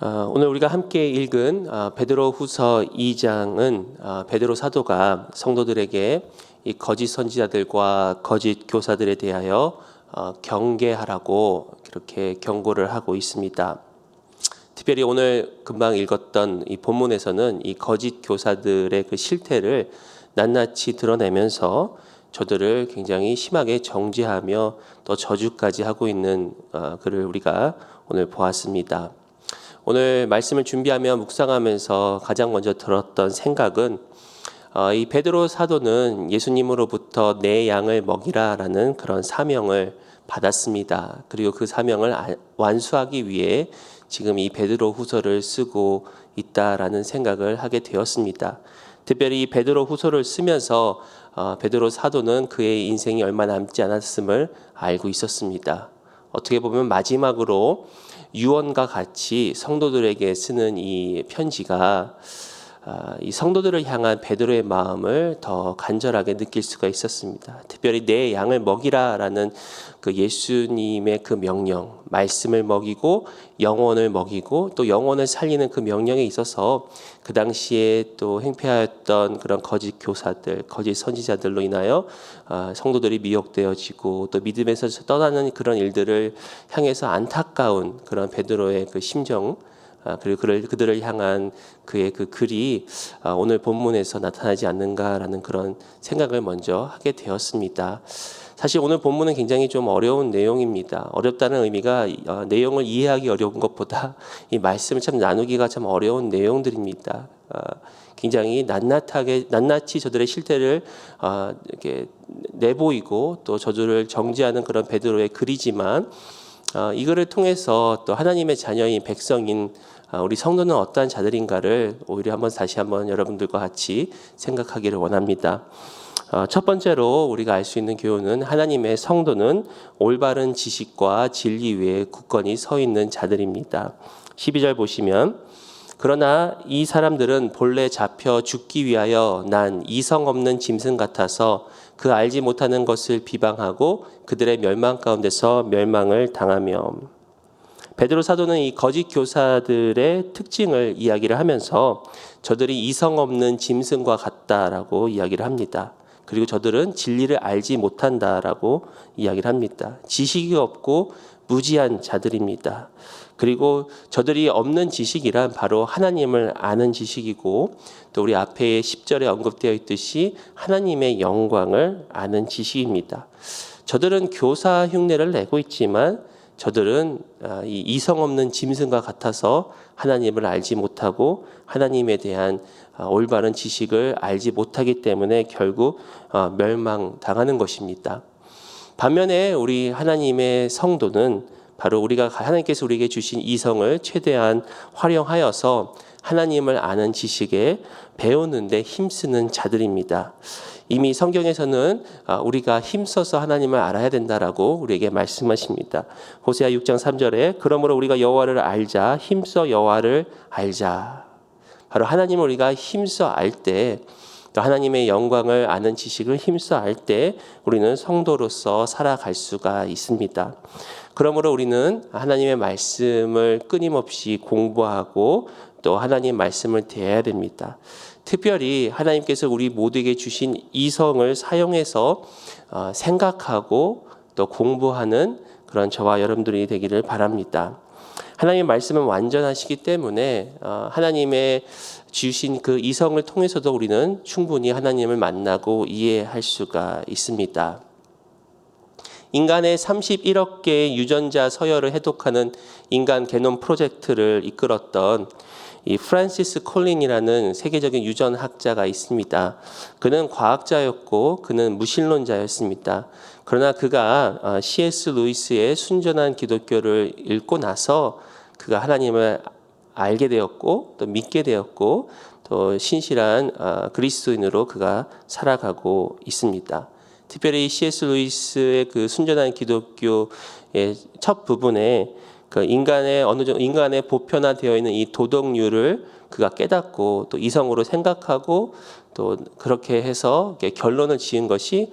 오늘 우리가 함께 읽은 베드로후서 2장은 베드로 사도가 성도들에게 이 거짓 선지자들과 거짓 교사들에 대하여 경계하라고 이렇게 경고를 하고 있습니다. 특별히 오늘 금방 읽었던 이 본문에서는 이 거짓 교사들의 그 실태를 낱낱이 드러내면서 저들을 굉장히 심하게 정죄하며 또 저주까지 하고 있는 글을 우리가 오늘 보았습니다. 오늘 말씀을 준비하며 묵상하면서 가장 먼저 들었던 생각은 이 베드로 사도는 예수님으로부터 내 양을 먹이라라는 그런 사명을 받았습니다. 그리고 그 사명을 완수하기 위해 지금 이 베드로 후서를 쓰고 있다라는 생각을 하게 되었습니다. 특별히 이 베드로 후서를 쓰면서 베드로 사도는 그의 인생이 얼마 남지 않았음을 알고 있었습니다. 어떻게 보면 마지막으로 유언과 같이 성도들에게 쓰는 이 편지가 이 성도들을 향한 베드로의 마음을 더 간절하게 느낄 수가 있었습니다. 특별히 내 양을 먹이라라는 그 예수님의 그 명령, 말씀을 먹이고 영혼을 먹이고 또 영혼을 살리는 그 명령에 있어서 그 당시에 또 행패하였던 그런 거짓 교사들, 거짓 선지자들로 인하여 성도들이 미혹되어지고 또 믿음에서 떠나는 그런 일들을 향해서 안타까운 그런 베드로의 그 심정, 그리고 그들을 향한 그의 그 글이 오늘 본문에서 나타나지 않는가라는 그런 생각을 먼저 하게 되었습니다. 사실 오늘 본문은 굉장히 좀 어려운 내용입니다. 어렵다는 의미가 내용을 이해하기 어려운 것보다 이 말씀을 참 나누기가 참 어려운 내용들입니다. 굉장히 낱낱이 저들의 실태를 이렇게 내보이고 또 저들을 정죄하는 그런 베드로의 글이지만 이거를 통해서 또 하나님의 자녀인 백성인 우리 성도는 어떠한 자들인가를 오히려 다시 한번 여러분들과 같이 생각하기를 원합니다. 첫 번째로 우리가 알 수 있는 교훈은 하나님의 성도는 올바른 지식과 진리 위에 굳건히 서 있는 자들입니다. 12절 보시면 그러나 이 사람들은 본래 잡혀 죽기 위하여 난 이성 없는 짐승 같아서 그 알지 못하는 것을 비방하고 그들의 멸망 가운데서 멸망을 당하며. 베드로 사도는 이 거짓 교사들의 특징을 이야기를 하면서 저들이 이성 없는 짐승과 같다라고 이야기를 합니다. 그리고 저들은 진리를 알지 못한다라고 이야기를 합니다. 지식이 없고 무지한 자들입니다. 그리고 저들이 없는 지식이란 바로 하나님을 아는 지식이고 또 우리 앞에 10절에 언급되어 있듯이 하나님의 영광을 아는 지식입니다. 저들은 교사 흉내를 내고 있지만 저들은 이 이성 없는 짐승과 같아서 하나님을 알지 못하고 하나님에 대한 올바른 지식을 알지 못하기 때문에 결국 멸망당하는 것입니다. 반면에 우리 하나님의 성도는 바로 하나님께서 우리에게 주신 이성을 최대한 활용하여서 하나님을 아는 지식에 배우는데 힘쓰는 자들입니다. 이미 성경에서는 우리가 힘써서 하나님을 알아야 된다라고 우리에게 말씀하십니다. 호세아 6장 3절에 그러므로 우리가 여호와를 알자 힘써 여호와를 알자. 바로 하나님을 우리가 힘써 알 때 또 하나님의 영광을 아는 지식을 힘써 알 때 우리는 성도로서 살아갈 수가 있습니다. 그러므로 우리는 하나님의 말씀을 끊임없이 공부하고 또 하나님 말씀을 대해야 됩니다. 특별히 하나님께서 우리 모두에게 주신 이성을 사용해서 생각하고 또 공부하는 그런 저와 여러분들이 되기를 바랍니다. 하나님의 말씀은 완전하시기 때문에 하나님의 주신 그 이성을 통해서도 우리는 충분히 하나님을 만나고 이해할 수가 있습니다. 인간의 31억 개의 유전자 서열을 해독하는 인간 게놈 프로젝트를 이끌었던 이 프란시스 콜린이라는 세계적인 유전학자가 있습니다. 그는 과학자였고 그는 무신론자였습니다. 그러나 그가 C.S. 루이스의 순전한 기독교를 읽고 나서 그가 하나님을 알게 되었고 또 믿게 되었고 또 신실한 그리스도인으로 그가 살아가고 있습니다. 특별히 C.S. 루이스의 그 순전한 기독교의 첫 부분에 그 인간의 보편화되어 있는 이 도덕률을 그가 깨닫고 또 이성으로 생각하고 또 그렇게 해서 결론을 지은 것이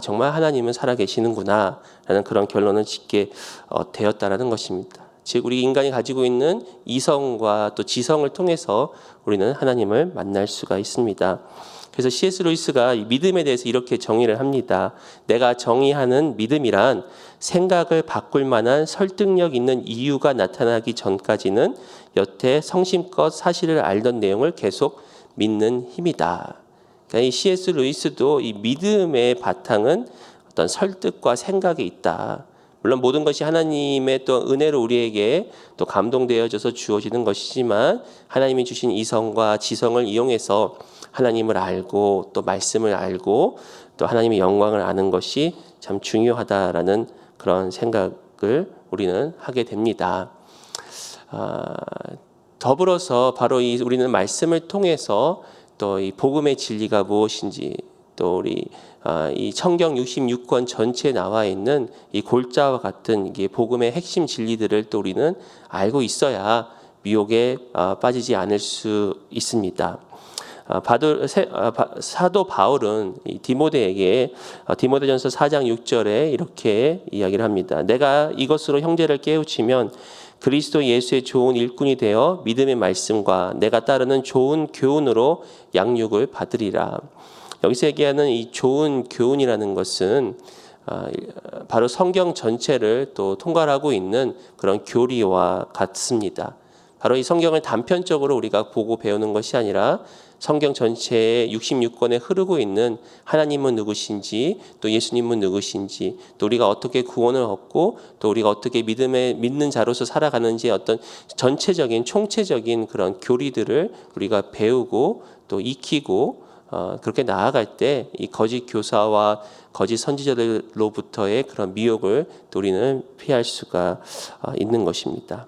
정말 하나님은 살아계시는구나라는 그런 결론을 짓게 되었다라는 것입니다. 즉 우리 인간이 가지고 있는 이성과 또 지성을 통해서 우리는 하나님을 만날 수가 있습니다. 그래서 C.S. 루이스가 이 믿음에 대해서 이렇게 정의를 합니다. 내가 정의하는 믿음이란 생각을 바꿀 만한 설득력 있는 이유가 나타나기 전까지는 여태 성심껏 사실을 알던 내용을 계속 믿는 힘이다. 그러니까 이 C.S. 루이스도 이 믿음의 바탕은 어떤 설득과 생각이 있다. 물론 모든 것이 하나님의 또 은혜로 우리에게 또 감동되어져서 주어지는 것이지만 하나님이 주신 이성과 지성을 이용해서 하나님을 알고 또 말씀을 알고 또 하나님의 영광을 아는 것이 참 중요하다라는 그런 생각을 우리는 하게 됩니다. 더불어서 바로 우리는 말씀을 통해서 또 이 복음의 진리가 무엇인지 또 우리 이 성경 66권 전체에 나와 있는 이 골자와 같은 이게 복음의 핵심 진리들을 또 우리는 알고 있어야 미혹에 빠지지 않을 수 있습니다. 사도 바울은 디모데에게 디모데전서 4장 6절에 이렇게 이야기를 합니다. 내가 이것으로 형제를 깨우치면 그리스도 예수의 좋은 일꾼이 되어 믿음의 말씀과 내가 따르는 좋은 교훈으로 양육을 받으리라. 여기서 얘기하는 이 좋은 교훈이라는 것은 바로 성경 전체를 또 통괄하고 있는 그런 교리와 같습니다. 바로 이 성경을 단편적으로 우리가 보고 배우는 것이 아니라 성경 전체에 66권에 흐르고 있는 하나님은 누구신지 또 예수님은 누구신지 또 우리가 어떻게 구원을 얻고 또 우리가 어떻게 믿는 자로서 살아가는지 어떤 전체적인 총체적인 그런 교리들을 우리가 배우고 또 익히고 그렇게 나아갈 때 이 거짓 교사와 거짓 선지자들로부터의 그런 미혹을 또 우리는 피할 수가 있는 것입니다.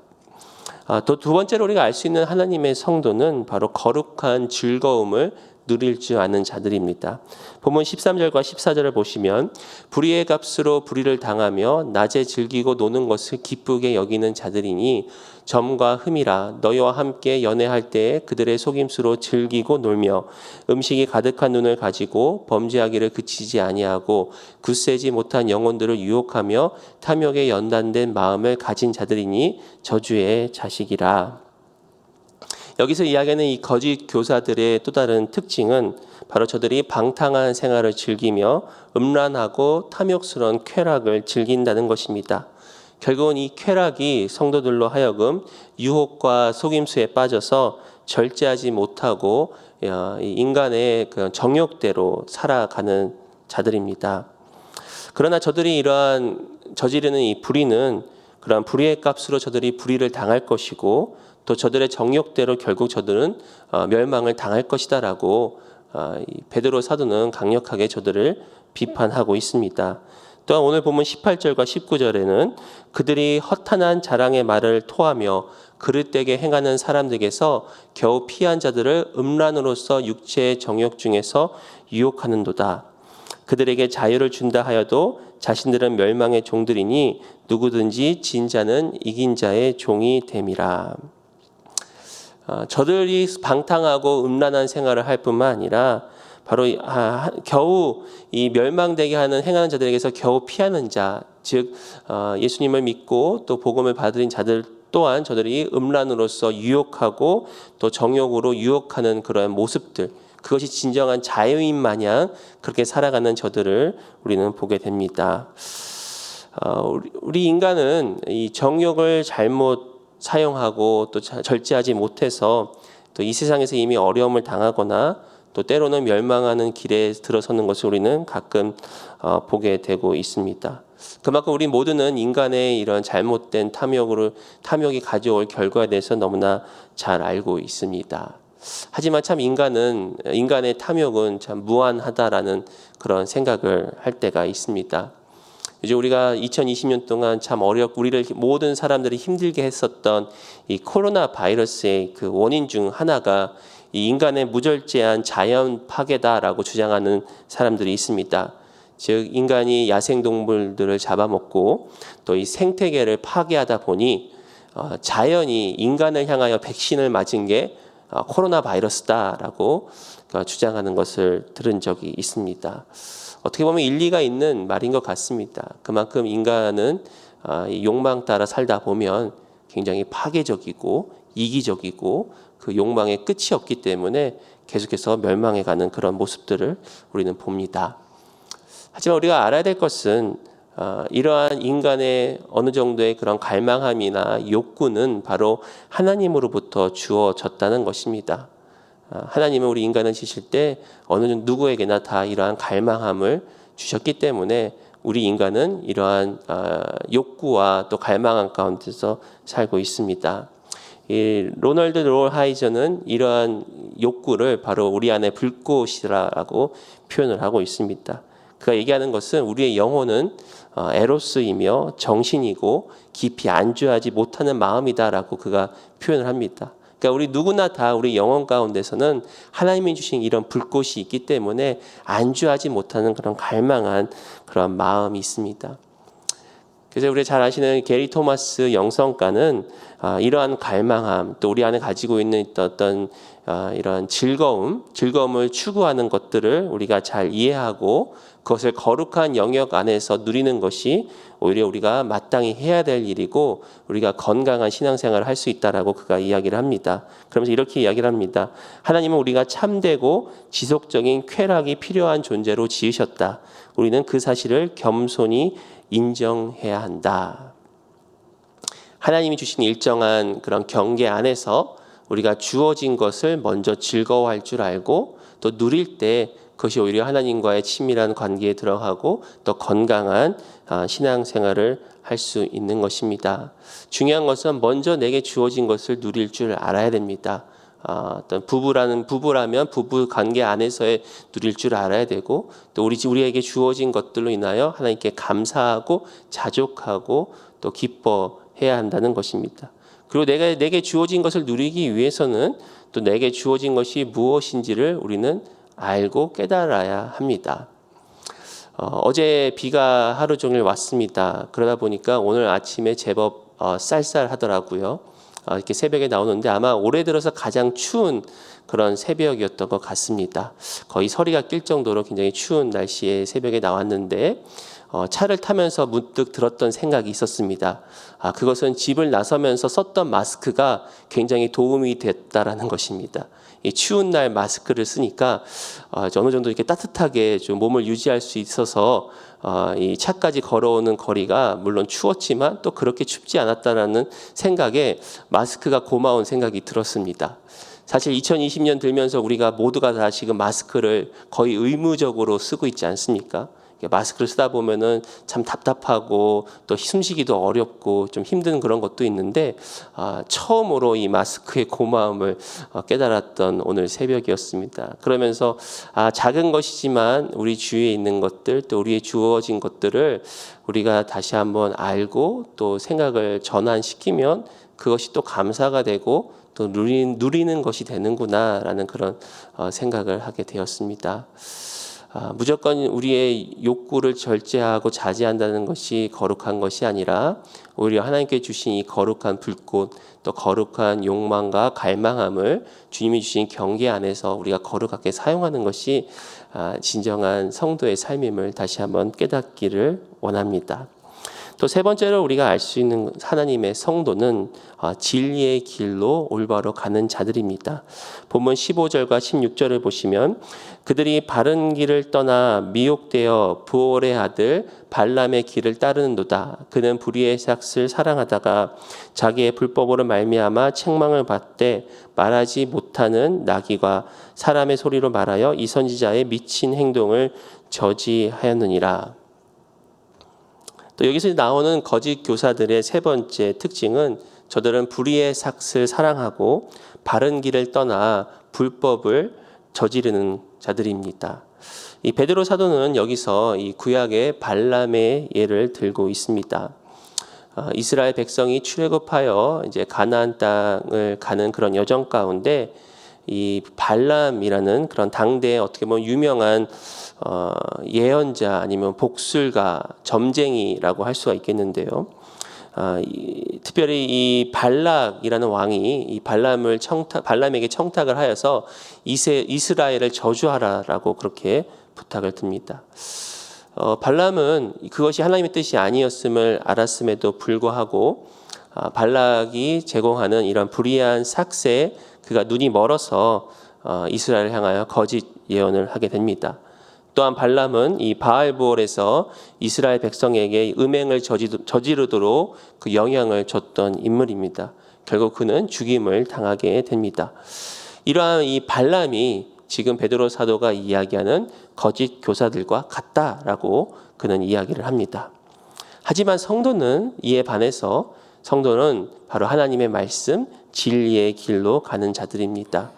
또 두 번째로 우리가 알 수 있는 하나님의 성도는 바로 거룩한 즐거움을 누릴 줄 아는 자들입니다. 본문 13절과 14절을 보시면 불의의 값으로 불의를 당하며 낮에 즐기고 노는 것을 기쁘게 여기는 자들이니 점과 흠이라 너희와 함께 연애할 때에 그들의 속임수로 즐기고 놀며 음식이 가득한 눈을 가지고 범죄하기를 그치지 아니하고 굳세지 못한 영혼들을 유혹하며 탐욕에 연단된 마음을 가진 자들이니 저주의 자식이라. 여기서 이야기하는 이 거짓 교사들의 또 다른 특징은 바로 저들이 방탕한 생활을 즐기며 음란하고 탐욕스러운 쾌락을 즐긴다는 것입니다. 결국은 이 쾌락이 성도들로 하여금 유혹과 속임수에 빠져서 절제하지 못하고 인간의 그 정욕대로 살아가는 자들입니다. 그러나 저들이 저지르는 이 불의는 그러한 불의의 값으로 저들이 불의를 당할 것이고 또 저들의 정욕대로 결국 저들은 멸망을 당할 것이다라고 베드로 사도는 강력하게 저들을 비판하고 있습니다. 또한 오늘 보면 18절과 19절에는 그들이 허탄한 자랑의 말을 토하며 그릇되게 행하는 사람들에게서 겨우 피한 자들을 음란으로서 육체의 정욕 중에서 유혹하는도다. 그들에게 자유를 준다 하여도 자신들은 멸망의 종들이니 누구든지 진 자는 이긴 자의 종이 됨이라. 저들이 방탕하고 음란한 생활을 할 뿐만 아니라 바로 겨우 이 멸망되게 행하는 자들에게서 겨우 피하는 자, 즉 예수님을 믿고 또 복음을 받은 자들 또한 저들이 음란으로서 유혹하고 또 정욕으로 유혹하는 그러한 모습들, 그것이 진정한 자유인 마냥 그렇게 살아가는 저들을 우리는 보게 됩니다. 우리 인간은 이 정욕을 잘못 사용하고 또 절제하지 못해서 또 이 세상에서 이미 어려움을 당하거나 또 때로는 멸망하는 길에 들어서는 것을 우리는 가끔 보게 되고 있습니다. 그만큼 우리 모두는 인간의 이런 잘못된 탐욕이 가져올 결과에 대해서 너무나 잘 알고 있습니다. 하지만 참 인간의 탐욕은 참 무한하다라는 그런 생각을 할 때가 있습니다. 이제 우리가 2020년 동안 참 우리를 모든 사람들이 힘들게 했었던 이 코로나 바이러스의 그 원인 중 하나가 이 인간의 무절제한 자연 파괴다라고 주장하는 사람들이 있습니다. 즉 인간이 야생동물들을 잡아먹고 또 이 생태계를 파괴하다 보니 자연이 인간을 향하여 백신을 맞은 게 코로나 바이러스다라고 주장하는 것을 들은 적이 있습니다. 어떻게 보면 일리가 있는 말인 것 같습니다. 그만큼 인간은 욕망 따라 살다 보면 굉장히 파괴적이고 이기적이고 그 욕망의 끝이 없기 때문에 계속해서 멸망해가는 그런 모습들을 우리는 봅니다. 하지만 우리가 알아야 될 것은 이러한 인간의 어느 정도의 그런 갈망함이나 욕구는 바로 하나님으로부터 주어졌다는 것입니다. 하나님은 우리 인간을 지실 때 어느 정도 누구에게나 다 이러한 갈망함을 주셨기 때문에 우리 인간은 이러한 욕구와 또 갈망함 가운데서 살고 있습니다. 이 로널드 롤하이저는 이러한 욕구를 바로 우리 안에 불꽃이라고 표현을 하고 있습니다. 그가 얘기하는 것은 우리의 영혼은 에로스이며 정신이고 깊이 안주하지 못하는 마음이다라고 그가 표현을 합니다. 그러니까 우리 누구나 다 우리 영혼 가운데서는 하나님이 주신 이런 불꽃이 있기 때문에 안주하지 못하는 그런 갈망한 그런 마음이 있습니다. 그래서 우리가 잘 아시는 게리 토마스 영성가는 이러한 갈망함 또 우리 안에 가지고 있는 어떤 이러한 즐거움을 추구하는 것들을 우리가 잘 이해하고 그것을 거룩한 영역 안에서 누리는 것이 오히려 우리가 마땅히 해야 될 일이고 우리가 건강한 신앙생활을 할 수 있다라고 그가 이야기를 합니다. 그러면서 이렇게 이야기를 합니다. 하나님은 우리가 참되고 지속적인 쾌락이 필요한 존재로 지으셨다. 우리는 그 사실을 겸손히 인정해야 한다. 하나님이 주신 일정한 그런 경계 안에서 우리가 주어진 것을 먼저 즐거워할 줄 알고 또 누릴 때 그것이 오히려 하나님과의 친밀한 관계에 들어가고 또 건강한 신앙생활을 할 수 있는 것입니다. 중요한 것은 먼저 내게 주어진 것을 누릴 줄 알아야 됩니다. 어떤 부부라면 부부 관계 안에서의 누릴 줄 알아야 되고 또 우리에게 주어진 것들로 인하여 하나님께 감사하고 자족하고 또 기뻐해야 한다는 것입니다. 그리고 내게 주어진 것을 누리기 위해서는 또 내게 주어진 것이 무엇인지를 우리는 알고 깨달아야 합니다. 어제 비가 하루 종일 왔습니다. 그러다 보니까 오늘 아침에 제법 쌀쌀하더라고요. 이렇게 새벽에 나오는데 아마 올해 들어서 가장 추운 그런 새벽이었던 것 같습니다. 거의 서리가 낄 정도로 굉장히 추운 날씨에 새벽에 나왔는데 차를 타면서 문득 들었던 생각이 있었습니다. 그것은 집을 나서면서 썼던 마스크가 굉장히 도움이 됐다라는 것입니다. 이 추운 날 마스크를 쓰니까 어느 정도 이렇게 따뜻하게 좀 몸을 유지할 수 있어서 이 차까지 걸어오는 거리가 물론 추웠지만 또 그렇게 춥지 않았다라는 생각에 마스크가 고마운 생각이 들었습니다. 사실 2020년 들면서 우리가 모두가 다 지금 마스크를 거의 의무적으로 쓰고 있지 않습니까? 마스크를 쓰다 보면은 참 답답하고 또 숨쉬기도 어렵고 좀 힘든 그런 것도 있는데 처음으로 이 마스크의 고마움을 깨달았던 오늘 새벽이었습니다. 그러면서 작은 것이지만 우리 주위에 있는 것들 또 우리의 주어진 것들을 우리가 다시 한번 알고 또 생각을 전환시키면 그것이 또 감사가 되고 또 누리는 것이 되는구나라는 그런 생각을 하게 되었습니다. 무조건 우리의 욕구를 절제하고 자제한다는 것이 거룩한 것이 아니라 오히려 하나님께 주신 이 거룩한 불꽃 또 거룩한 욕망과 갈망함을 주님이 주신 경계 안에서 우리가 거룩하게 사용하는 것이 진정한 성도의 삶임을 다시 한번 깨닫기를 원합니다. 또 세 번째로 우리가 알 수 있는 하나님의 성도는 진리의 길로 올바로 가는 자들입니다. 본문 15절과 16절을 보시면 그들이 바른 길을 떠나 미혹되어 부올의 아들 발람의 길을 따르는도다. 그는 불의의 삭을 사랑하다가 자기의 불법으로 말미암아 책망을 받되 말하지 못하는 나귀와 사람의 소리로 말하여 이 선지자의 미친 행동을 저지하였느니라. 또 여기서 나오는 거짓 교사들의 세 번째 특징은 저들은 불의의 삭을 사랑하고 바른 길을 떠나 불법을 저지르는 자들입니다. 이 베드로 사도는 여기서 이 구약의 발람의 예를 들고 있습니다. 이스라엘 백성이 출애굽하여 이제 가나안 땅을 가는 그런 여정 가운데 이 발람이라는 그런 당대의 어떻게 보면 유명한 예언자 아니면 복술가, 점쟁이라고 할 수가 있겠는데요. 특별히 이 발락이라는 왕이 이 발람에게 청탁을 하여서 이스라엘을 저주하라라고 그렇게 부탁을 듭니다. 발람은 그것이 하나님의 뜻이 아니었음을 알았음에도 불구하고 발락이 제공하는 이런 불의한 삭새, 그가 눈이 멀어서 이스라엘을 향하여 거짓 예언을 하게 됩니다. 또한 발람은 이 바알보올에서 이스라엘 백성에게 음행을 저지르도록 그 영향을 줬던 인물입니다. 결국 그는 죽임을 당하게 됩니다. 이러한 이 발람이 지금 베드로 사도가 이야기하는 거짓 교사들과 같다라고 그는 이야기를 합니다. 하지만 성도는 이에 반해서 성도는 바로 하나님의 말씀, 진리의 길로 가는 자들입니다.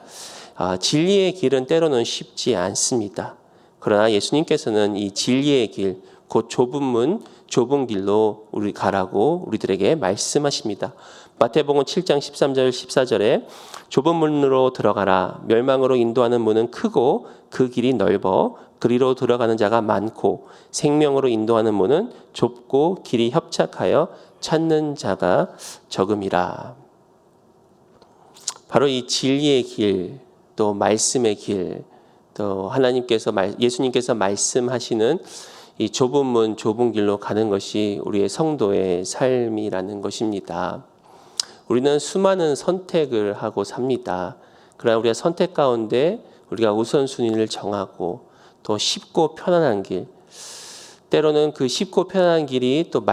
진리의 길은 때로는 쉽지 않습니다. 그러나 예수님께서는 이 진리의 길, 곧 좁은 문, 좁은 길로 우리 가라고 우리들에게 말씀하십니다. 마태복음 7장 13절 14절에 좁은 문으로 들어가라. 멸망으로 인도하는 문은 크고 그 길이 넓어 그리로 들어가는 자가 많고 생명으로 인도하는 문은 좁고 길이 협착하여 찾는 자가 적음이라. 바로 이 진리의 길, 또 말씀의 길, 또 예수님께서 말씀하시는 이 좁은 문, 좁은 길로 가는 것이 우리의 성도의 삶이라는 것입니다. 우리는 수많은 선택을 하고 삽니다. 그러나 우리가 선택 가운데 우리가 우선순위를 정하고 또 쉽고 편안한 길, 때로는 그 쉽고 편안한 길이 또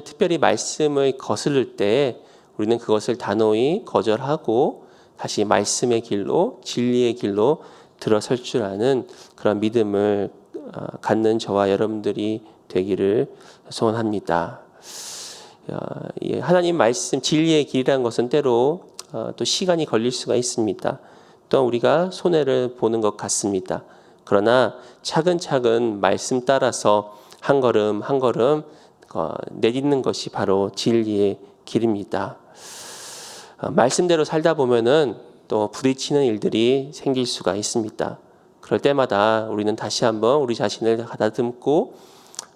특별히 말씀을 거스를 때 우리는 그것을 단호히 거절하고 다시 말씀의 길로, 진리의 길로 들어설 줄 아는 그런 믿음을 갖는 저와 여러분들이 되기를 소원합니다. 하나님 말씀, 진리의 길이라는 것은 때로 또 시간이 걸릴 수가 있습니다. 또 우리가 손해를 보는 것 같습니다. 그러나 차근차근 말씀 따라서 한 걸음 한 걸음 내딛는 것이 바로 진리의 길입니다. 말씀대로 살다 보면은 또 부딪히는 일들이 생길 수가 있습니다. 그럴 때마다 우리는 다시 한번 우리 자신을 가다듬고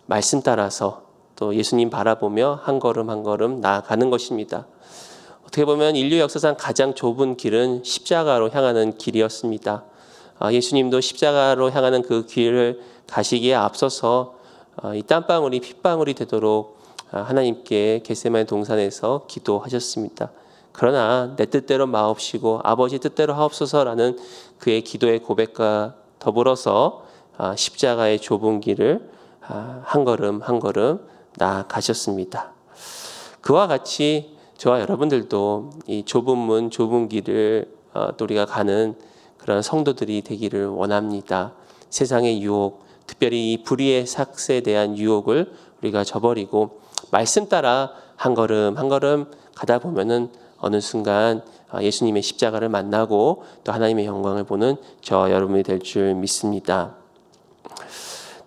말씀 따라서 또 예수님 바라보며 한 걸음 한 걸음 나아가는 것입니다. 어떻게 보면 인류 역사상 가장 좁은 길은 십자가로 향하는 길이었습니다. 예수님도 십자가로 향하는 그 길을 가시기에 앞서서 이 땀방울이 핏방울이 되도록 하나님께 겟세마네 동산에서 기도하셨습니다. 그러나 내 뜻대로 마옵시고 아버지 뜻대로 하옵소서라는 그의 기도의 고백과 더불어서 십자가의 좁은 길을 한 걸음 한 걸음 나아가셨습니다. 그와 같이 저와 여러분들도 이 좁은 문, 좁은 길을 또 우리가 가는 그런 성도들이 되기를 원합니다. 세상의 유혹, 특별히 이 불의의 삭새에 대한 유혹을 우리가 저버리고 말씀 따라 한 걸음 한 걸음 가다 보면은 어느 순간 예수님의 십자가를 만나고 또 하나님의 영광을 보는 저와 여러분이 될 줄 믿습니다.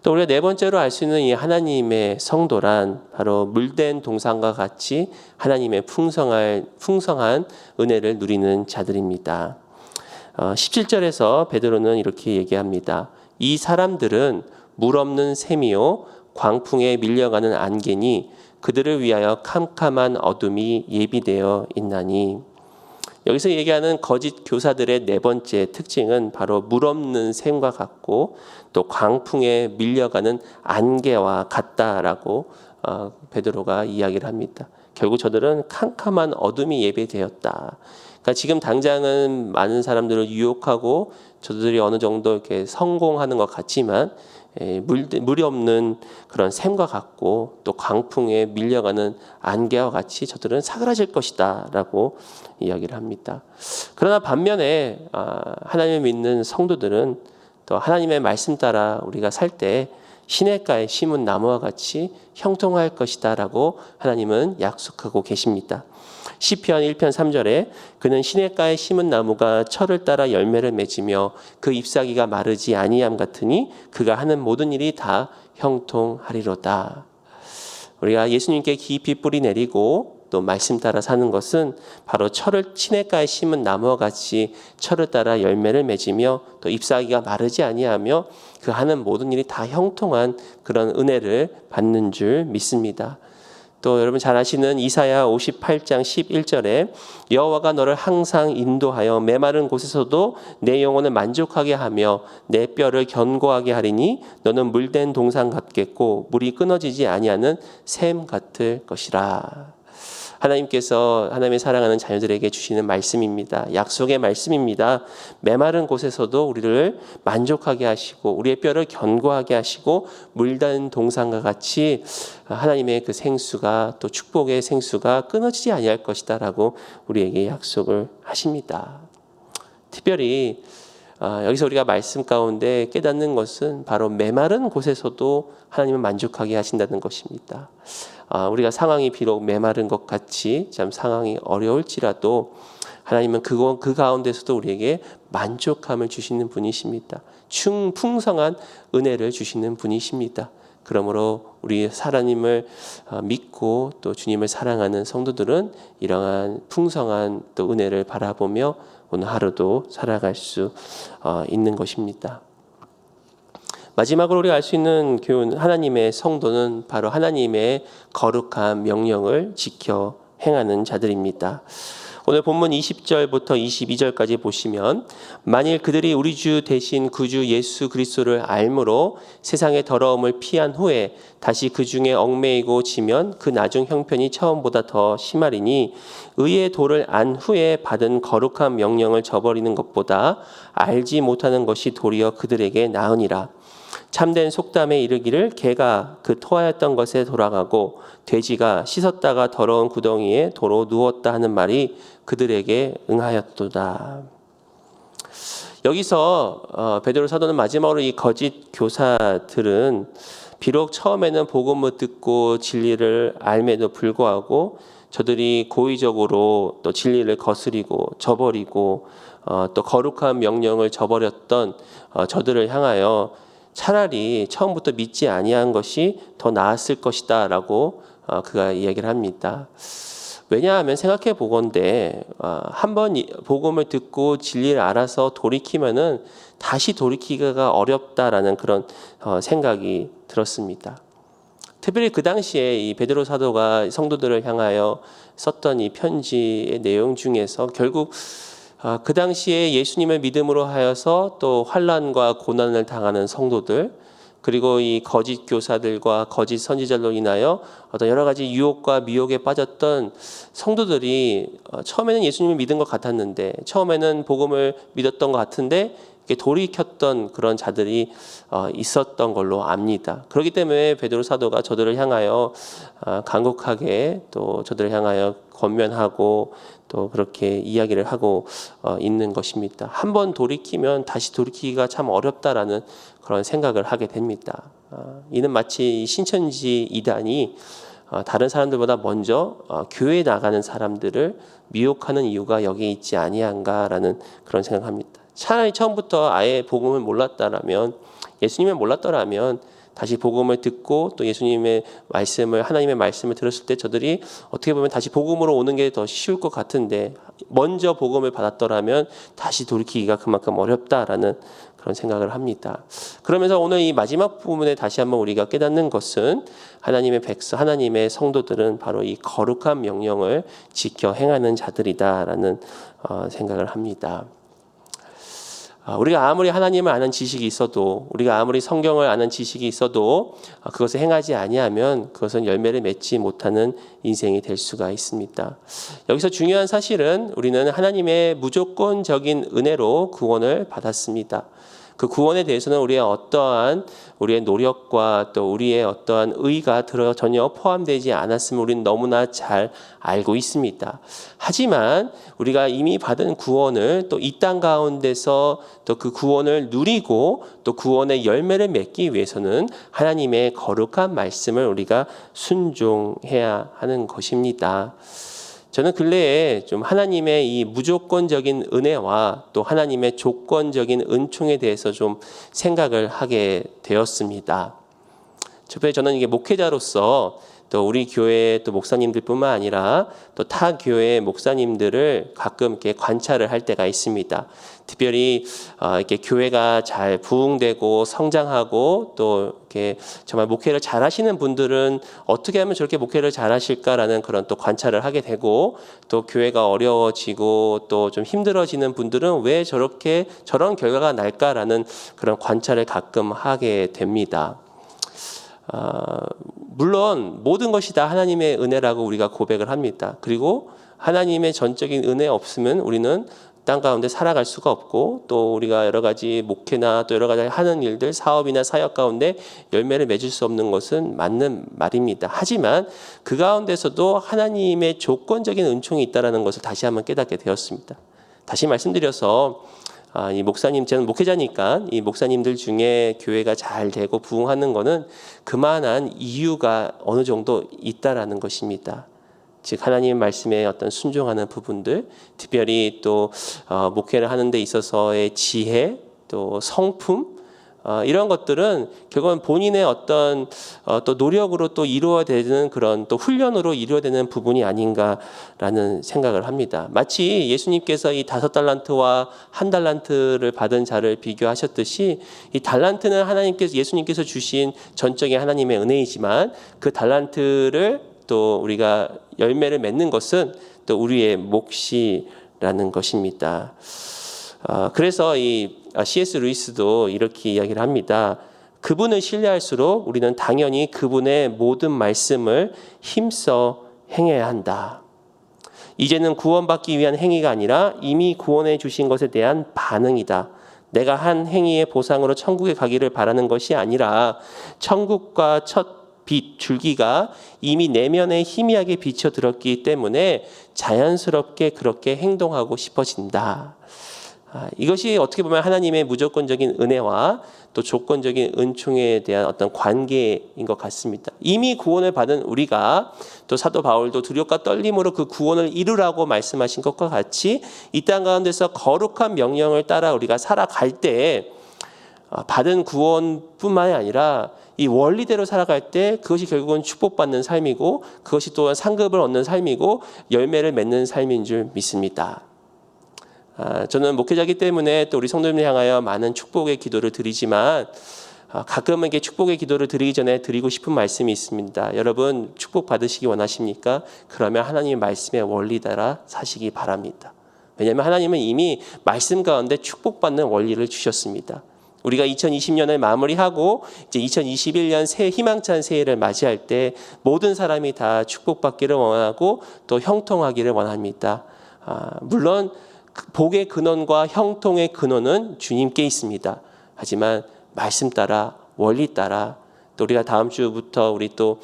또 우리가 네 번째로 알 수 있는 이 하나님의 성도란 바로 물된 동산과 같이 하나님의 풍성한 은혜를 누리는 자들입니다. 17절에서 베드로는 이렇게 얘기합니다. 이 사람들은 물 없는 샘이요 광풍에 밀려가는 안개니 그들을 위하여 캄캄한 어둠이 예비되어 있나니. 여기서 얘기하는 거짓 교사들의 네 번째 특징은 바로 물 없는 샘과 같고 또 광풍에 밀려가는 안개와 같다라고 베드로가 이야기를 합니다. 결국 저들은 캄캄한 어둠이 예비되었다. 그러니까 지금 당장은 많은 사람들을 유혹하고 저들이 어느 정도 이렇게 성공하는 것 같지만 물이 없는 그런 샘과 같고 또 광풍에 밀려가는 안개와 같이 저들은 사그라질 것이다 라고 이야기를 합니다. 그러나 반면에 하나님을 믿는 성도들은 또 하나님의 말씀 따라 우리가 살 때 시냇가에 심은 나무와 같이 형통할 것이다 라고 하나님은 약속하고 계십니다. 시편 1편 3절에 그는 시냇가에 심은 나무가 철을 따라 열매를 맺으며 그 잎사귀가 마르지 아니함 같으니 그가 하는 모든 일이 다 형통하리로다. 우리가 예수님께 깊이 뿌리 내리고 또 말씀 따라 사는 것은 바로 시냇가에 심은 나무와 같이 철을 따라 열매를 맺으며 또 잎사귀가 마르지 아니하며 그 하는 모든 일이 다 형통한 그런 은혜를 받는 줄 믿습니다. 또 여러분 잘 아시는 이사야 58장 11절에 여호와가 너를 항상 인도하여 메마른 곳에서도 내 영혼을 만족하게 하며 내 뼈를 견고하게 하리니 너는 물된 동산 같겠고 물이 끊어지지 아니하는 샘 같을 것이라. 하나님께서 하나님의 사랑하는 자녀들에게 주시는 말씀입니다. 약속의 말씀입니다. 메마른 곳에서도 우리를 만족하게 하시고 우리의 뼈를 견고하게 하시고 물든 동산과 같이 하나님의 그 생수가 또 축복의 생수가 끊어지지 아니할 것이다라고 우리에게 약속을 하십니다. 특별히 여기서 우리가 말씀 가운데 깨닫는 것은 바로 메마른 곳에서도 하나님은 만족하게 하신다는 것입니다. 우리가 상황이 비록 메마른 것 같이 참 상황이 어려울지라도 하나님은 그 가운데서도 우리에게 만족함을 주시는 분이십니다. 풍성한 은혜를 주시는 분이십니다. 그러므로 우리 하나님을 믿고 또 주님을 사랑하는 성도들은 이러한 풍성한 또 은혜를 바라보며 오늘 하루도 살아갈 수 있는 것입니다. 마지막으로 우리가 알 수 있는 교훈, 하나님의 성도는 바로 하나님의 거룩한 명령을 지켜 행하는 자들입니다. 오늘 본문 20절부터 22절까지 보시면 만일 그들이 우리 주 대신 구주 예수 그리스도를 알므로 세상의 더러움을 피한 후에 다시 그 중에 얽매이고 지면 그 나중 형편이 처음보다 더 심하리니 의의 도를 안 후에 받은 거룩한 명령을 저버리는 것보다 알지 못하는 것이 도리어 그들에게 나으니라. 참된 속담에 이르기를 개가 그 토하였던 것에 돌아가고 돼지가 씻었다가 더러운 구덩이에 도로 누웠다 하는 말이 그들에게 응하였도다. 여기서 베드로 사도는 마지막으로 이 거짓 교사들은 비록 처음에는 복음을 듣고 진리를 알매도 불구하고 저들이 고의적으로 또 진리를 거스리고 저버리고 또 거룩한 명령을 저버렸던 저들을 향하여 차라리 처음부터 믿지 아니한 것이 더 나았을 것이다 라고 그가 이야기를 합니다. 왜냐하면 생각해 보건대 한번 복음을 듣고 진리를 알아서 돌이키면은 다시 돌이키기가 어렵다라는 그런 생각이 들었습니다. 특별히 그 당시에 이 베드로 사도가 성도들을 향하여 썼던 이 편지의 내용 중에서 결국 그 당시에 예수님을 믿음으로 하여서 또 환난과 고난을 당하는 성도들, 그리고 이 거짓 교사들과 거짓 선지자로 인하여 어떤 여러 가지 유혹과 미혹에 빠졌던 성도들이 처음에는 예수님을 믿은 것 같았는데, 처음에는 복음을 믿었던 것 같은데 돌이켰던 그런 자들이 있었던 걸로 압니다. 그렇기 때문에 베드로 사도가 저들을 향하여 간곡하게 또 저들을 향하여 권면하고 또 그렇게 이야기를 하고 있는 것입니다. 한번 돌이키면 다시 돌이키기가 참 어렵다라는 그런 생각을 하게 됩니다. 이는 마치 신천지 이단이 다른 사람들보다 먼저 교회에 나가는 사람들을 미혹하는 이유가 여기에 있지 아니한가라는 그런 생각합니다. 차라리 처음부터 아예 복음을 몰랐다라면, 예수님을 몰랐더라면 다시 복음을 듣고 또 예수님의 말씀을, 하나님의 말씀을 들었을 때 저들이 어떻게 보면 다시 복음으로 오는 게 더 쉬울 것 같은데, 먼저 복음을 받았더라면 다시 돌이키기가 그만큼 어렵다라는 그런 생각을 합니다. 그러면서 오늘 이 마지막 부분에 다시 한번 우리가 깨닫는 것은 하나님의 백성, 하나님의 성도들은 바로 이 거룩한 명령을 지켜 행하는 자들이다라는 생각을 합니다. 우리가 아무리 하나님을 아는 지식이 있어도, 우리가 아무리 성경을 아는 지식이 있어도 그것을 행하지 아니하면 그것은 열매를 맺지 못하는 인생이 될 수가 있습니다. 여기서 중요한 사실은 우리는 하나님의 무조건적인 은혜로 구원을 받았습니다. 그 구원에 대해서는 우리의 노력과 또 우리의 어떠한 의가 전혀 포함되지 않았음을 우리는 너무나 잘 알고 있습니다. 하지만 우리가 이미 받은 구원을 또 이 땅 가운데서 또 그 구원을 누리고 또 구원의 열매를 맺기 위해서는 하나님의 거룩한 말씀을 우리가 순종해야 하는 것입니다. 저는 근래에 좀 하나님의 이 무조건적인 은혜와 또 하나님의 조건적인 은총에 대해서 좀 생각을 하게 되었습니다. 저는 이게 목회자로서 또 우리 교회 또 목사님들뿐만 아니라 또 타 교회 목사님들을 가끔 이렇게 관찰을 할 때가 있습니다. 특별히 이렇게 교회가 잘 부흥되고 성장하고 또 이렇게 정말 목회를 잘하시는 분들은 어떻게 하면 저렇게 목회를 잘하실까라는 그런 또 관찰을 하게 되고, 또 교회가 어려워지고 또 좀 힘들어지는 분들은 왜 저런 결과가 날까라는 그런 관찰을 가끔 하게 됩니다. 물론 모든 것이 다 하나님의 은혜라고 우리가 고백을 합니다. 그리고 하나님의 전적인 은혜 없으면 우리는 땅 가운데 살아갈 수가 없고, 또 우리가 여러 가지 목회나 또 여러 가지 하는 일들, 사업이나 사역 가운데 열매를 맺을 수 없는 것은 맞는 말입니다. 하지만 그 가운데서도 하나님의 조건적인 은총이 있다는 것을 다시 한번 깨닫게 되었습니다. 다시 말씀드려서 이 목사님, 저는 목회자니까 이 목사님들 중에 교회가 잘 되고 부흥하는 것은 그만한 이유가 어느 정도 있다라는 것입니다. 즉 하나님의 말씀에 어떤 순종하는 부분들, 특별히 또 목회를 하는 데 있어서의 지혜, 또 성품, 이런 것들은 결국은 본인의 어떤 또 노력으로 또 이루어야 되는 그런 또 훈련으로 이루어야 되는 부분이 아닌가라는 생각을 합니다. 마치 예수님께서 이 5달란트와 1달란트를 받은 자를 비교하셨듯이, 이 달란트는 예수님께서 주신 전적인 하나님의 은혜이지만, 그 달란트를 또 우리가 열매를 맺는 것은 또 우리의 몫이라는 것입니다. 그래서 이 C.S. 루이스도 이렇게 이야기를 합니다. 그분을 신뢰할수록 우리는 당연히 그분의 모든 말씀을 힘써 행해야 한다. 이제는 구원받기 위한 행위가 아니라 이미 구원해 주신 것에 대한 반응이다. 내가 한 행위의 보상으로 천국에 가기를 바라는 것이 아니라 천국과 첫 빛 줄기가 이미 내면에 희미하게 비춰들었기 때문에 자연스럽게 그렇게 행동하고 싶어진다. 이것이 어떻게 보면 하나님의 무조건적인 은혜와 또 조건적인 은총에 대한 어떤 관계인 것 같습니다. 이미 구원을 받은 우리가, 또 사도 바울도 두려움과 떨림으로 그 구원을 이루라고 말씀하신 것과 같이 이 땅 가운데서 거룩한 명령을 따라 우리가 살아갈 때 받은 구원뿐만이 아니라 이 원리대로 살아갈 때 그것이 결국은 축복받는 삶이고, 그것이 또한 상급을 얻는 삶이고 열매를 맺는 삶인 줄 믿습니다. 저는 목회자이기 때문에 또 우리 성도님을 향하여 많은 축복의 기도를 드리지만, 가끔은 이게 축복의 기도를 드리기 전에 드리고 싶은 말씀이 있습니다. 여러분 축복 받으시기 원하십니까? 그러면 하나님의 말씀의 원리 따라 사시기 바랍니다. 왜냐하면 하나님은 이미 말씀 가운데 축복받는 원리를 주셨습니다. 우리가 2020년을 마무리하고 이제 2021년 새 희망찬 새해를 맞이할 때 모든 사람이 다 축복받기를 원하고 또 형통하기를 원합니다. 물론 복의 근원과 형통의 근원은 주님께 있습니다. 하지만 말씀 따라, 원리 따라, 또 우리가 다음 주부터 우리 또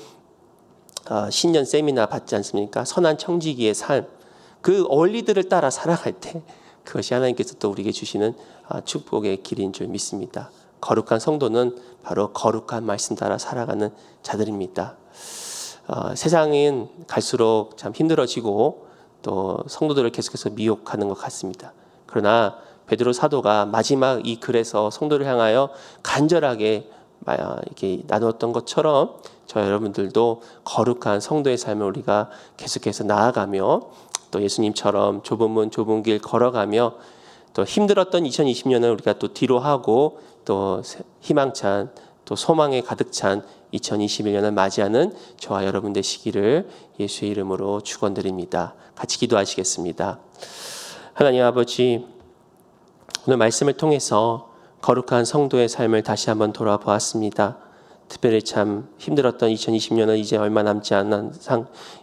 신년 세미나 받지 않습니까? 선한 청지기의 삶, 그 원리들을 따라 살아갈 때 그것이 하나님께서 또 우리에게 주시는 축복의 길인 줄 믿습니다. 거룩한 성도는 바로 거룩한 말씀 따라 살아가는 자들입니다. 세상은 갈수록 참 힘들어지고 또 성도들을 계속해서 미혹하는 것 같습니다. 그러나 베드로 사도가 마지막 이 글에서 성도를 향하여 간절하게 이렇게 나누었던 것처럼 저 여러분들도 거룩한 성도의 삶을 우리가 계속해서 나아가며 또 예수님처럼 좁은 문 좁은 길 걸어가며 또 힘들었던 2020년을 우리가 또 뒤로 하고 또 희망찬 또 소망에 가득 찬 2021년을 맞이하는 저와 여러분 되시기를 예수의 이름으로 축원드립니다. 같이 기도하시겠습니다. 하나님 아버지, 오늘 말씀을 통해서 거룩한 성도의 삶을 다시 한번 돌아보았습니다. 특별히 참 힘들었던 2020년은 이제 얼마 남지 않은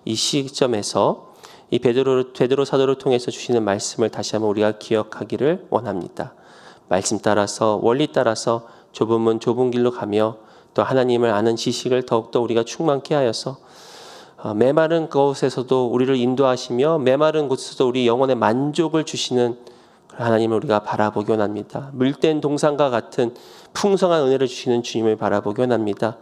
이 시점에서 이 베드로 사도를 통해서 주시는 말씀을 다시 한번 우리가 기억하기를 원합니다. 말씀 따라서, 원리 따라서 좁은 문 좁은 길로 가며 또 하나님을 아는 지식을 더욱더 우리가 충만케 하여서 메마른 곳에서도 우리를 인도하시며 메마른 곳에서도 우리 영혼의 만족을 주시는 하나님을 우리가 바라보기 원합니다. 물된 동산과 같은 풍성한 은혜를 주시는 주님을 바라보기 원합니다.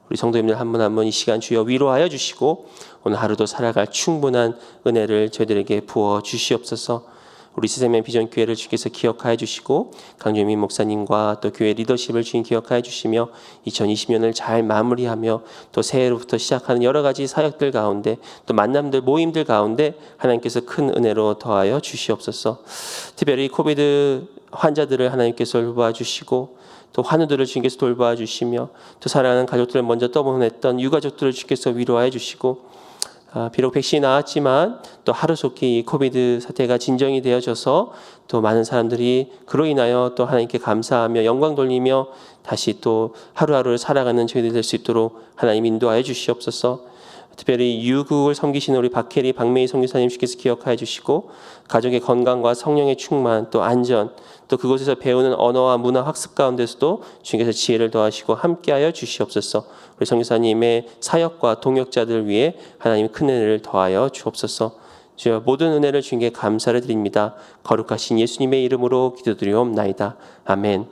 우리 성도님들 한 분 한 분 이 시간 주여 위로하여 주시고 오늘 하루도 살아갈 충분한 은혜를 저희들에게 부어 주시옵소서. 우리 시세멘 비전 교회를 주께서 기억하여 주시고 강주민 목사님과 또 교회 리더십을 주님 기억하여 주시며 2020년을 잘 마무리하며 또 새해로부터 시작하는 여러 가지 사역들 가운데 또 만남들 모임들 가운데 하나님께서 큰 은혜로 더하여 주시옵소서. 특별히 코비드 환자들을 하나님께서 돌봐 주시고 또 환우들을 주님께서 돌봐 주시며 또 사랑하는 가족들을 먼저 떠보냈던 유가족들을 주께서 위로하여 주시고 비록 백신이 나왔지만 또 하루속히 이 코비드 사태가 진정이 되어져서 또 많은 사람들이 그로 인하여 또 하나님께 감사하며 영광 돌리며 다시 또 하루하루를 살아가는 저희들 될 수 있도록 하나님 인도하여 주시옵소서. 특별히 유국을 섬기시는 우리 박혜리 박메이 선교사님께서 기억하여 주시고 가족의 건강과 성령의 충만 또 안전 또 그곳에서 배우는 언어와 문화 학습 가운데서도 주님께서 지혜를 더하시고 함께하여 주시옵소서. 우리 선교사님의 사역과 동역자들 위해 하나님 큰 은혜를 더하여 주옵소서. 주여 모든 은혜를 주님께 감사를 드립니다. 거룩하신 예수님의 이름으로 기도드리옵나이다. 아멘.